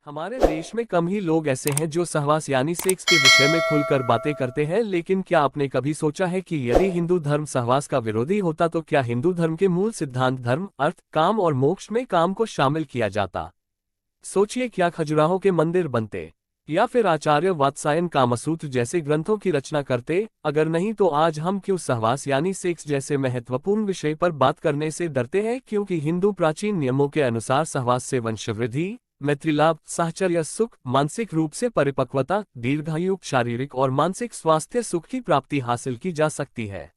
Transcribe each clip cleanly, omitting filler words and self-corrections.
हमारे देश में कम ही लोग ऐसे हैं जो सहवास यानी सेक्स के विषय में खुलकर बातें करते हैं, लेकिन क्या आपने कभी सोचा है कि यदि हिंदू धर्म सहवास का विरोधी होता तो क्या हिंदू धर्म के मूल सिद्धांत धर्म, अर्थ, काम और मोक्ष में काम को शामिल किया जाता? सोचिए, क्या खजुराहो के मंदिर बनते या फिर आचार्य वात्सायन कामसूत्र जैसे ग्रंथों की रचना करते? अगर नहीं तो आज हम क्यों सहवास यानी सेक्स जैसे महत्वपूर्ण विषय पर बात करने से डरते हैं? क्योंकि हिंदू प्राचीन नियमों के अनुसार सहवास से वंशवृद्धि, मैत्रीलाभ, साहचर्य सुख, मानसिक रूप से परिपक्वता, दीर्घायु, शारीरिक और मानसिक स्वास्थ्य सुख की प्राप्ति हासिल की जा सकती है।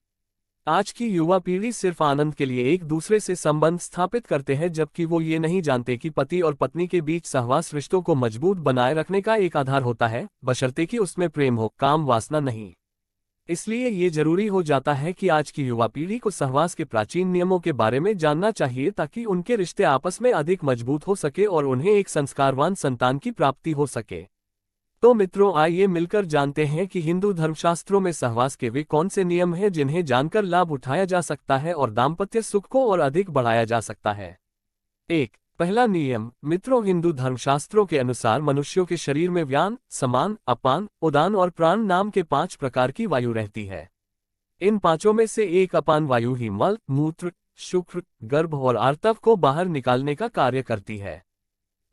आज की युवा पीढ़ी सिर्फ आनंद के लिए एक दूसरे से संबंध स्थापित करते हैं, जबकि वो ये नहीं जानते कि पति और पत्नी के बीच सहवास रिश्तों को मजबूत बनाए रखने का एक आधार होता है, बशर्ते कि उसमें प्रेम हो, काम वासना नहीं। इसलिए ये जरूरी हो जाता है कि आज की युवा पीढ़ी को सहवास के प्राचीन नियमों के बारे में जानना चाहिए, ताकि उनके रिश्ते आपस में अधिक मजबूत हो सके और उन्हें एक संस्कारवान संतान की प्राप्ति हो सके। तो मित्रों, आइए मिलकर जानते हैं कि हिंदू धर्मशास्त्रों में सहवास के वे कौन से नियम हैं जिन्हें जानकर लाभ उठाया जा सकता है और दाम्पत्य सुख को और अधिक बढ़ाया जा सकता है। एक, पहला नियम। मित्रों, हिंदू धर्मशास्त्रों के अनुसार मनुष्यों के शरीर में व्यान, समान, अपान, उदान और प्राण नाम के 5 प्रकार की वायु रहती है। इन पांचों में से एक अपान वायु ही मल, मूत्र, शुक्र, गर्भ और आर्तव को बाहर निकालने का कार्य करती है।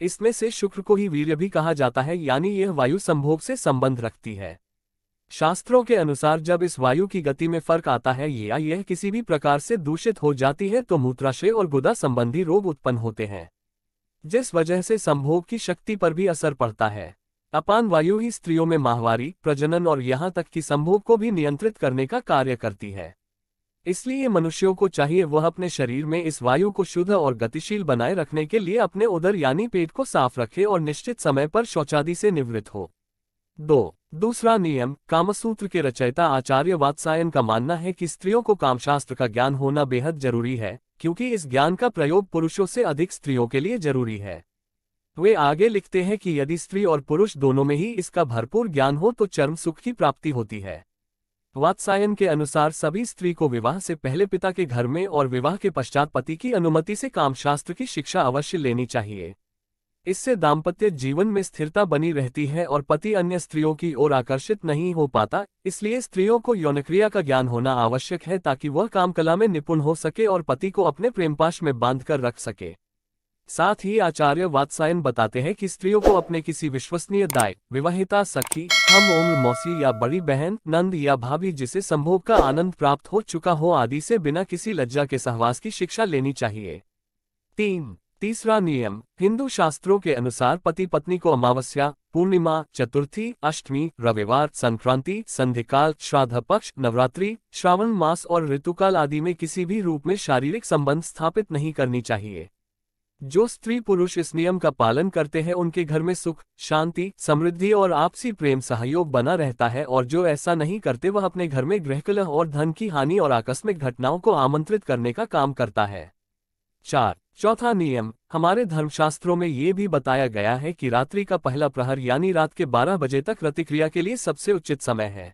इसमें से शुक्र को ही वीर्य भी कहा जाता है, यानी यह वायु संभोग से संबंध रखती है। शास्त्रों के अनुसार जब इस वायु की गति में फर्क आता है या यह किसी भी प्रकार से दूषित हो जाती है तो मूत्राशय और गुदा संबंधी रोग उत्पन्न होते हैं, जिस वजह से संभोग की शक्ति पर भी असर पड़ता है। अपान वायु ही स्त्रियों में माहवारी, प्रजनन और यहाँ तक कि संभोग को भी नियंत्रित करने का कार्य करती है। इसलिए मनुष्यों को चाहिए वह अपने शरीर में इस वायु को शुद्ध और गतिशील बनाए रखने के लिए अपने उदर यानी पेट को साफ रखे और निश्चित समय पर शौचादि से निवृत्त हो। 2, दूसरा नियम। कामसूत्र के रचयिता आचार्य वात्सायन का मानना है कि स्त्रियों को कामशास्त्र का ज्ञान होना बेहद जरूरी है, क्योंकि इस ज्ञान का प्रयोग पुरुषों से अधिक स्त्रियों के लिए जरूरी है। वे आगे लिखते हैं कि यदि स्त्री और पुरुष दोनों में ही इसका भरपूर ज्ञान हो तो चरम सुख की प्राप्ति होती है। वात्सायन के अनुसार सभी स्त्री को विवाह से पहले पिता के घर में और विवाह के पश्चात पति की अनुमति से कामशास्त्र की शिक्षा अवश्य लेनी चाहिए। इससे दाम्पत्य जीवन में स्थिरता बनी रहती है और पति अन्य स्त्रियों की ओर आकर्षित नहीं हो पाता। इसलिए स्त्रियों को यौनक्रिया का ज्ञान होना आवश्यक है, ताकि वह कामकला में निपुण हो सके और पति को अपने प्रेमपाश में बांधकर रख सके। साथ ही आचार्य वात्सायन बताते हैं कि स्त्रियों को अपने किसी विश्वसनीय दाई, विवाहिता सखी, हम उम्र मौसी या बड़ी बहन, नंद या भाभी जिसे संभोग का आनंद प्राप्त हो चुका हो आदि से बिना किसी लज्जा के सहवास की शिक्षा लेनी चाहिए। 3, तीसरा नियम। हिंदू शास्त्रों के अनुसार पति पत्नी को अमावस्या, पूर्णिमा, चतुर्थी, अष्टमी, रविवार, संक्रांति, संधिकाल, श्राद्ध पक्ष, नवरात्रि, श्रावण मास और ऋतुकाल आदि में किसी भी रूप में शारीरिक संबंध स्थापित नहीं करनी चाहिए। जो स्त्री पुरुष इस नियम का पालन करते हैं उनके घर में सुख, शांति, समृद्धि और आपसी प्रेम सहयोग बना रहता है, और जो ऐसा नहीं करते वह अपने घर में गृहकलह और धन की हानि और आकस्मिक घटनाओं को आमंत्रित करने का काम करता है। 4, चौथा नियम। हमारे धर्मशास्त्रों में ये भी बताया गया है कि रात्रि का पहला प्रहर यानी रात के 12 बजे तक रतिक्रिया के लिए सबसे उचित समय है।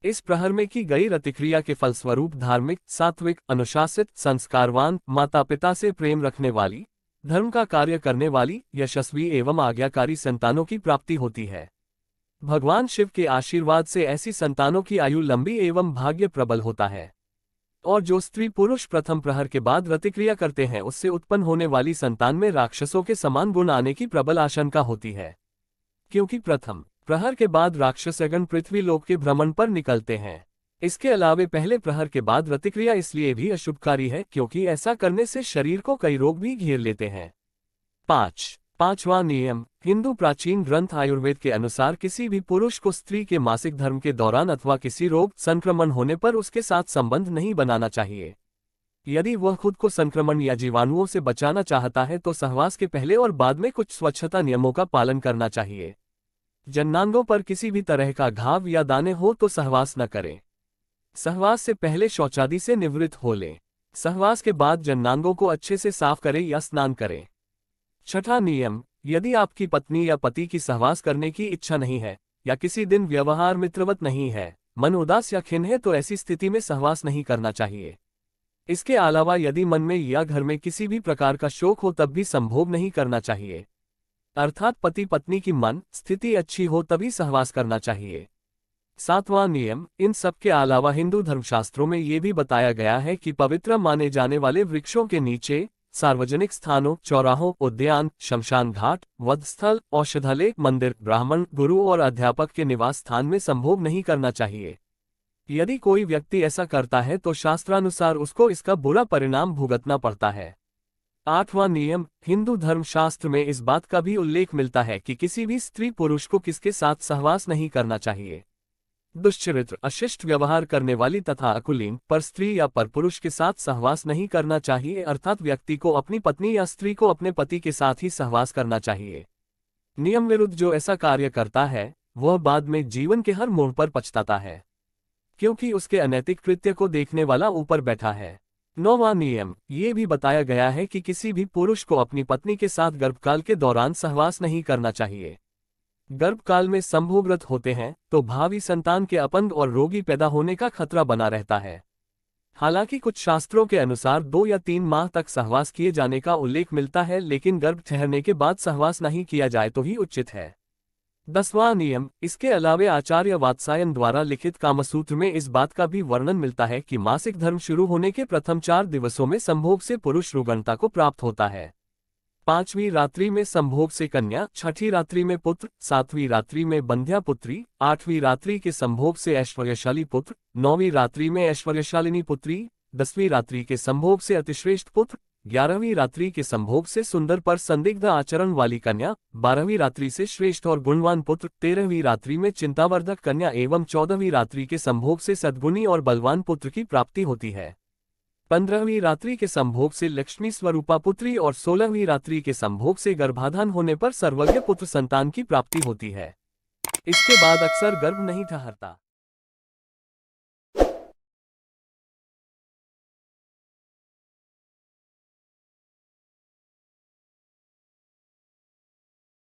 इस प्रहर में की गई रतिक्रिया के फलस्वरूप धार्मिक, सात्विक, अनुशासित, संस्कारवान, माता पिता से प्रेम रखने वाली, धर्म का कार्य करने वाली, यशस्वी एवं आज्ञाकारी संतानों की प्राप्ति होती है। भगवान शिव के आशीर्वाद से ऐसी संतानों की आयु लंबी एवं भाग्य प्रबल होता है। और जो स्त्री पुरुष प्रथम प्रहर के बाद रतिक्रिया करते हैं उससे उत्पन्न होने वाली संतान में राक्षसों के समान गुण आने की प्रबल आशंका होती है, क्योंकि प्रथम प्रहर के बाद राक्षसगण पृथ्वी लोक के भ्रमण पर निकलते हैं। इसके अलावे पहले प्रहर के बाद रतिक्रिया इसलिए भी अशुभकारी है क्योंकि ऐसा करने से शरीर को कई रोग भी घेर लेते हैं। 5, पांचवा नियम। हिंदू प्राचीन ग्रंथ आयुर्वेद के अनुसार किसी भी पुरुष को स्त्री के मासिक धर्म के दौरान अथवा किसी रोग संक्रमण होने पर उसके साथ संबंध नहीं बनाना चाहिए। यदि वह खुद को संक्रमण या जीवाणुओं से बचाना चाहता है तो सहवास के पहले और बाद में कुछ स्वच्छता नियमों का पालन करना चाहिए। जननांगों पर किसी भी तरह का घाव या दाने हो तो सहवास न करें। सहवास से पहले शौचादि से निवृत्त हो लें। सहवास के बाद जननांगों को अच्छे से साफ करें या स्नान करें। 6ठा नियम। यदि आपकी पत्नी या पति की सहवास करने की इच्छा नहीं है या किसी दिन व्यवहार मित्रवत नहीं है, मन उदास या खिन्न है तो ऐसी स्थिति में सहवास नहीं करना चाहिए। इसके अलावा यदि मन में या घर में किसी भी प्रकार का शोक हो तब भी संभोग नहीं करना चाहिए। अर्थात पति पत्नी की मन स्थिति अच्छी हो तभी सहवास करना चाहिए। 7वां नियम, इन सब के अलावा हिंदू धर्मशास्त्रों में ये भी बताया गया है कि पवित्र माने जाने वाले वृक्षों के नीचे, सार्वजनिक स्थानों, चौराहों, उद्यान, शमशान घाट, वध स्थल, औषधालय, मंदिर, ब्राह्मण, गुरु और अध्यापक के निवास स्थान में संभोग नहीं करना चाहिए। यदि कोई व्यक्ति ऐसा करता है तो शास्त्रानुसार उसको इसका बुरा परिणाम भुगतना पड़ता है। 8वां नियम, हिंदू धर्मशास्त्र में इस बात का भी उल्लेख मिलता है कि किसी भी स्त्री पुरुष को किसके साथ सहवास नहीं करना चाहिए। दुष्चरित्र, अशिष्ट व्यवहार करने वाली तथा अकुलीन पर स्त्री या पर पुरुष के साथ सहवास नहीं करना चाहिए, अर्थात व्यक्ति को अपनी पत्नी या स्त्री को अपने पति के साथ ही सहवास करना चाहिए। नियम विरुद्ध जो ऐसा कार्य करता है वह बाद में जीवन के हर मोड़ पर पछताता है, क्योंकि उसके अनैतिक कृत्य को देखने वाला ऊपर बैठा है। 9वां नियम, ये भी बताया गया है कि किसी भी पुरुष को अपनी पत्नी के साथ गर्भकाल के दौरान सहवास नहीं करना चाहिए। गर्भकाल में संभोगरत होते हैं तो भावी संतान के अपंग और रोगी पैदा होने का खतरा बना रहता है। हालांकि कुछ शास्त्रों के अनुसार 2 या 3 माह तक सहवास किए जाने का उल्लेख मिलता है, लेकिन गर्भ ठहरने के बाद सहवास नहीं किया जाए तो ही उचित है। 10वां नियम, इसके अलावे आचार्य वात्सायन द्वारा लिखित कामसूत्र में इस बात का भी वर्णन मिलता है कि मासिक धर्म शुरू होने के प्रथम 4 दिवसों में संभोग से पुरुष रुग्णता को प्राप्त होता है। 5वीं रात्रि में संभोग से कन्या, 6ठी रात्रि में पुत्र, 7वीं रात्रि में बंध्या पुत्री, 8वीं रात्रि के संभोग से ऐश्वर्यशाली पुत्र, 9वीं रात्रि में ऐश्वर्यशालिनी पुत्री, 10वीं रात्रि के संभोग से अतिश्रेष्ठ पुत्र, 11वीं रात्रि के संभोग से सुंदर पर संदिग्ध आचरण वाली कन्या, 12वीं रात्रि से श्रेष्ठ और गुणवान पुत्र, 13वीं रात्रि में चिंतावर्धक कन्या एवं 14वीं रात्रि के संभोग से सद्गुणी और बलवान पुत्र की प्राप्ति होती है। 15वीं रात्रि के संभोग से लक्ष्मी स्वरूपा पुत्री और 16वीं रात्रि के संभोग से गर्भाधान होने पर सर्वज्ञ पुत्र संतान की प्राप्ति होती है। इसके बाद अक्सर गर्भ नहीं ठहरता।